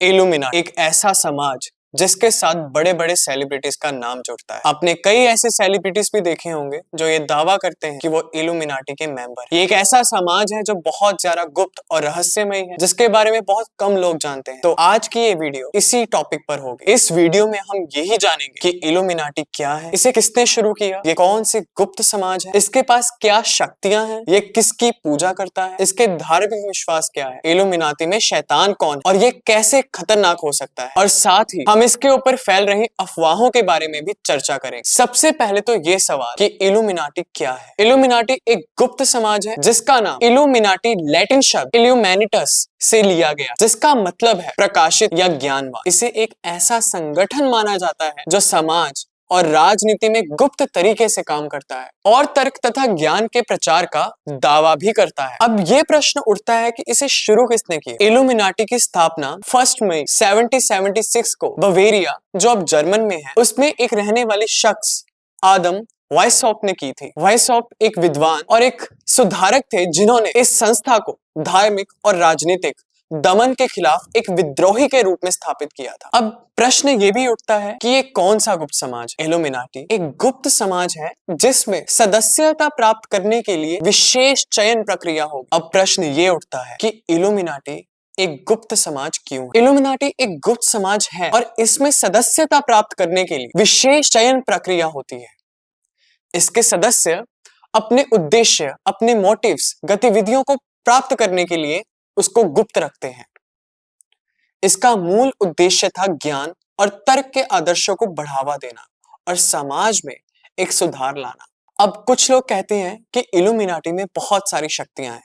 Illuminati एक ऐसा समाज जिसके साथ बड़े बड़े सेलिब्रिटीज का नाम जुड़ता है। आपने कई ऐसे सेलिब्रिटीज भी देखे होंगे जो ये दावा करते हैं कि वो इल्यूमिनाटी के मेंबर हैं। ये एक ऐसा समाज है जो बहुत ज्यादा गुप्त और रहस्यमय है, जिसके बारे में बहुत कम लोग जानते हैं। तो आज की ये वीडियो इसी टॉपिक पर होगी। इस वीडियो में हम यही जानेंगे कि इल्यूमिनाटी क्या है, इसे किसने शुरू किया, ये कौन सी गुप्त समाज है, इसके पास क्या शक्तियां हैं, ये किसकी पूजा करता है, इसके धार्मिक विश्वास क्या है, इल्यूमिनाटी में शैतान कौन है और ये कैसे खतरनाक हो सकता है, और साथ ही हम इसके ऊपर फैल रही अफवाहों के बारे में भी चर्चा करेंगे। सबसे पहले तो ये सवाल कि इल्यूमिनाटी क्या है। इल्यूमिनाटी एक गुप्त समाज है जिसका नाम इल्यूमिनाटी लैटिन शब्द इल्यूमैनिटस से लिया गया, जिसका मतलब है प्रकाशित या ज्ञानवान। इसे एक ऐसा संगठन माना जाता है जो समाज और राजनीति में गुप्त तरीके से काम करता है और तर्क तथा ज्ञान के प्रचार का दावा भी करता है। अब ये प्रश्न उठता है कि इसे शुरू किसने किया। इल्यूमिनाटी की स्थापना 1 मई 1776 को बवेरिया, जो अब जर्मन में है, उसमें एक रहने वाली शख्स आदम वाइसॉप ने की थी। वाइसॉप एक विद्वान और एक सुधारक थे जिन्होंने इस संस्था को धार्मिक और राजनीतिक दमन के खिलाफ एक विद्रोही के रूप में स्थापित किया था। अब प्रश्न ये भी उठता है कि ये कौन सा गुप्त समाज है। इल्यूमिनाटी एक गुप्त समाज है जिसमें सदस्यता प्राप्त करने के लिए विशेष चयन प्रक्रिया होगी। अब प्रश्न ये उठता है कि इल्यूमिनाटी एक गुप्त समाज क्यों है। इल्यूमिनाटी एक गुप्त समाज है और इसमें सदस्यता प्राप्त करने के लिए विशेष चयन प्रक्रिया होती है। इसके सदस्य अपने उद्देश्य, अपने मोटिव्स, गतिविधियों को प्राप्त करने के लिए उसको गुप्त रखते हैं। इसका मूल उद्देश्य था ज्ञान और तर्क के आदर्शों को बढ़ावा देना और समाज में एक सुधार लाना। अब कुछ लोग कहते हैं कि इल्यूमिनाटी में बहुत सारी शक्तियां हैं।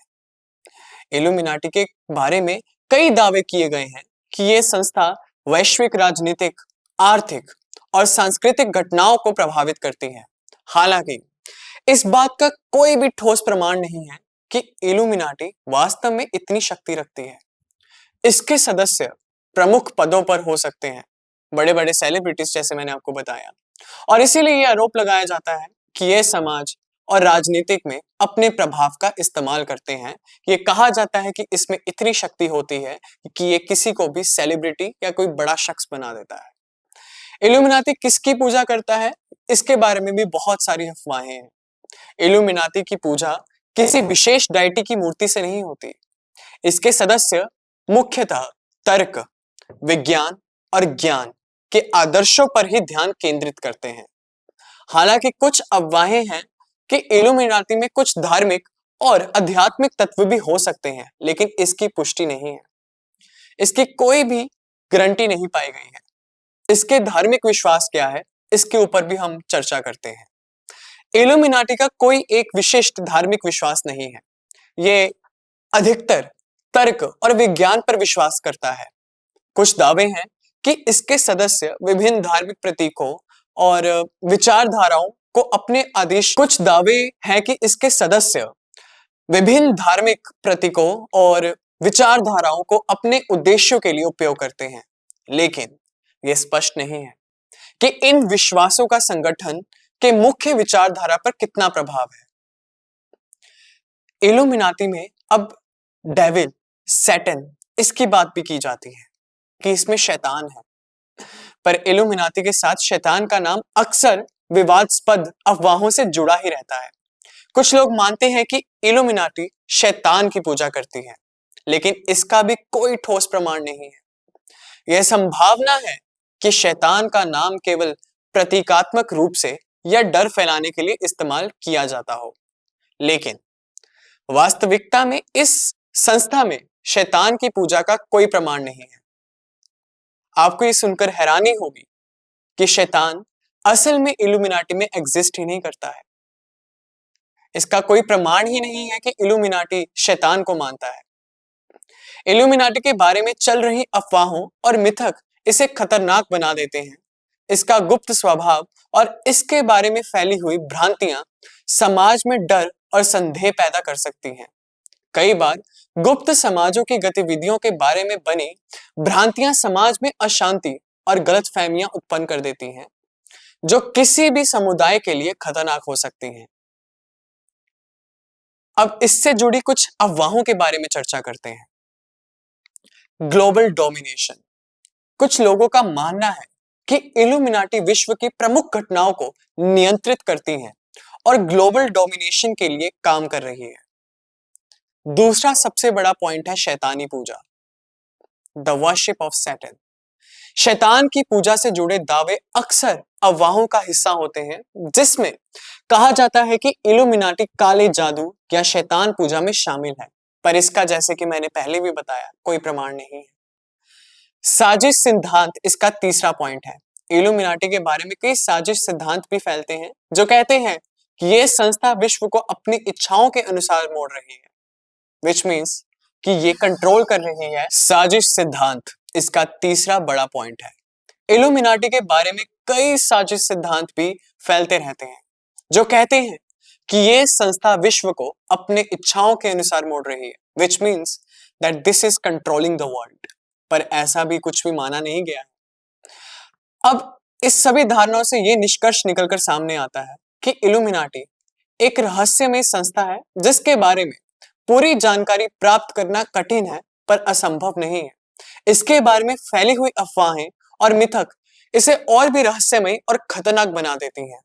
इल्यूमिनाटी के बारे में कई दावे किए गए हैं कि यह संस्था वैश्विक राजनीतिक, आर्थिक और सांस्कृतिक घटनाओं को प्रभावित करती है। हालांकि इस बात का कोई भी ठोस प्रमाण नहीं है कि इल्यूमिनाटी वास्तव में इतनी शक्ति रखती है। इसके सदस्य प्रमुख पदों पर हो सकते हैं, बड़े बड़े सेलिब्रिटीज जैसे मैंने आपको बताया, और इसीलिए यह आरोप लगाया जाता है कि यह समाज और राजनीतिक में अपने प्रभाव का इस्तेमाल करते हैं। ये कहा जाता है कि इसमें इतनी शक्ति होती है कि ये किसी को भी सेलिब्रिटी या कोई बड़ा शख्स बना देता है। इल्यूमिनाटी किसकी पूजा करता है, इसके बारे में भी बहुत सारी अफवाहें हैं। इल्यूमिनाटी की पूजा किसी विशेष डायटी की मूर्ति से नहीं होती। इसके सदस्य मुख्यतः तर्क, विज्ञान और ज्ञान के आदर्शों पर ही ध्यान केंद्रित करते हैं। हालांकि कुछ अफवाहें हैं कि इल्यूमिनाटी में कुछ धार्मिक और आध्यात्मिक तत्व भी हो सकते हैं, लेकिन इसकी पुष्टि नहीं है। इसकी कोई भी गारंटी नहीं पाई गई है। इसके धार्मिक विश्वास क्या है, इसके ऊपर भी हम चर्चा करते हैं। इल्यूमिनाटी का कोई एक विशिष्ट धार्मिक विश्वास नहीं है। ये अधिकतर तर्क और विज्ञान पर विश्वास करता है। कुछ दावे हैं कि इसके सदस्य विभिन्न धार्मिक प्रतीकों और विचारधाराओं को अपने आदेश कुछ दावे हैं कि इसके सदस्य विभिन्न धार्मिक प्रतीकों और विचारधाराओं को अपने उद्देश्यों के लिए उपयोग करते हैं, लेकिन यह स्पष्ट नहीं है कि इन विश्वासों का संगठन के मुख्य विचारधारा पर कितना प्रभाव है। इल्यूमिनाटी में अब डेविल, सैटन, इसकी बात भी की जाती है कि इसमें शैतान है, पर इल्यूमिनाटी के साथ शैतान का नाम अक्सर विवादास्पद अफवाहों से जुड़ा ही रहता है। कुछ लोग मानते हैं कि इल्यूमिनाटी शैतान की पूजा करती है, लेकिन इसका भी कोई ठोस प्रमाण नहीं है। यह संभावना है कि शैतान का नाम केवल प्रतीकात्मक रूप से या डर फैलाने के लिए इस्तेमाल किया जाता हो, लेकिन वास्तविकता में इस संस्था में शैतान की पूजा का कोई प्रमाण नहीं है। आपको ये सुनकर हैरानी होगी कि शैतान असल में इल्यूमिनाटी में एग्जिस्ट ही नहीं करता है। इसका कोई प्रमाण ही नहीं है कि इल्यूमिनाटी शैतान को मानता है। इल्यूमिनाटी के बारे में चल रही अफवाहों और मिथक इसे खतरनाक बना देते हैं। इसका गुप्त स्वभाव और इसके बारे में फैली हुई भ्रांतियां समाज में डर और संदेह पैदा कर सकती हैं। कई बार गुप्त समाजों की गतिविधियों के बारे में बनी भ्रांतियां समाज में अशांति और गलतफहमियां उत्पन्न कर देती हैं, जो किसी भी समुदाय के लिए खतरनाक हो सकती हैं। अब इससे जुड़ी कुछ अफवाहों के बारे में चर्चा करते हैं। ग्लोबल डोमिनेशन, कुछ लोगों का मानना है कि इल्यूमिनाटी विश्व की प्रमुख घटनाओं को नियंत्रित करती हैं और ग्लोबल डोमिनेशन के लिए काम कर रही है। दूसरा सबसे बड़ा पॉइंट है शैतानी पूजा, द वर्शिप ऑफ सैटन। शैतान की पूजा से जुड़े दावे अक्सर अफवाहों का हिस्सा होते हैं, जिसमें कहा जाता है कि इल्यूमिनाटी काले जादू या शैतान पूजा में शामिल है, पर इसका, जैसे कि मैंने पहले भी बताया, कोई प्रमाण नहीं है। साजिश सिद्धांत इसका तीसरा पॉइंट है। इल्यूमिनाटी के बारे में कई साजिश सिद्धांत भी फैलते हैं जो कहते हैं कि ये संस्था विश्व को अपनी इच्छाओं के अनुसार मोड़ रही है, विच मीन्स कि ये कंट्रोल कर रही है। साजिश सिद्धांत इसका तीसरा बड़ा पॉइंट है। इल्यूमिनाटी के बारे में कई साजिश सिद्धांत भी फैलते रहते हैं जो कहते हैं कि ये संस्था विश्व को अपने इच्छाओं के अनुसार मोड़ रही है, which means that this is controlling the world. पर ऐसा भी कुछ भी माना नहीं गया है। अब इस सभी धारणाओं से ये निष्कर्ष निकलकर सामने आता है कि इल्यूमिनाटी एक रहस्यमय संस्था है जिसके बारे में पूरी जानकारी प्राप्त करना कठिन है पर असंभव नहीं है। इसके बारे में फैली हुई अफवाहें और मिथक इसे और भी रहस्यमय और खतरनाक बना देती हैं।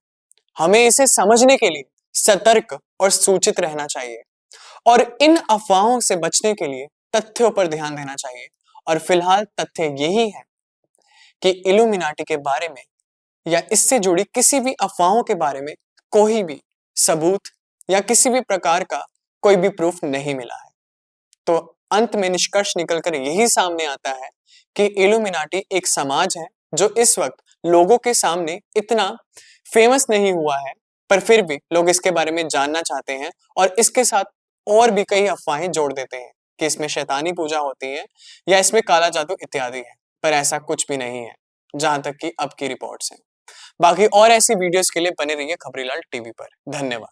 हमें इसे समझने के लिए सतर्क और सूचित रहना चाहिए और इन अफवाहों से बचने के लिए तथ्यों पर ध्यान देना चाहिए। और फिलहाल तथ्य यही है कि इल्यूमिनाटी के बारे में या इससे जुड़ी किसी भी अफवाहों के बारे में कोई भी सबूत या किसी भी प्रकार का कोई भी प्रूफ नहीं मिला है। तो अंत में निष्कर्ष निकलकर यही सामने आता है कि इल्यूमिनाटी एक समाज है जो इस वक्त लोगों के सामने इतना फेमस नहीं हुआ है, पर फिर भी लोग इसके बारे में जानना चाहते हैं और इसके साथ और भी कई अफवाहें जोड़ देते हैं कि इसमें शैतानी पूजा होती है या इसमें काला जादू इत्यादि है, पर ऐसा कुछ भी नहीं है जहां तक कि अब की रिपोर्ट्स हैं। बाकी और ऐसी वीडियोस के लिए बने रहिए खबरीलाल टीवी पर। धन्यवाद।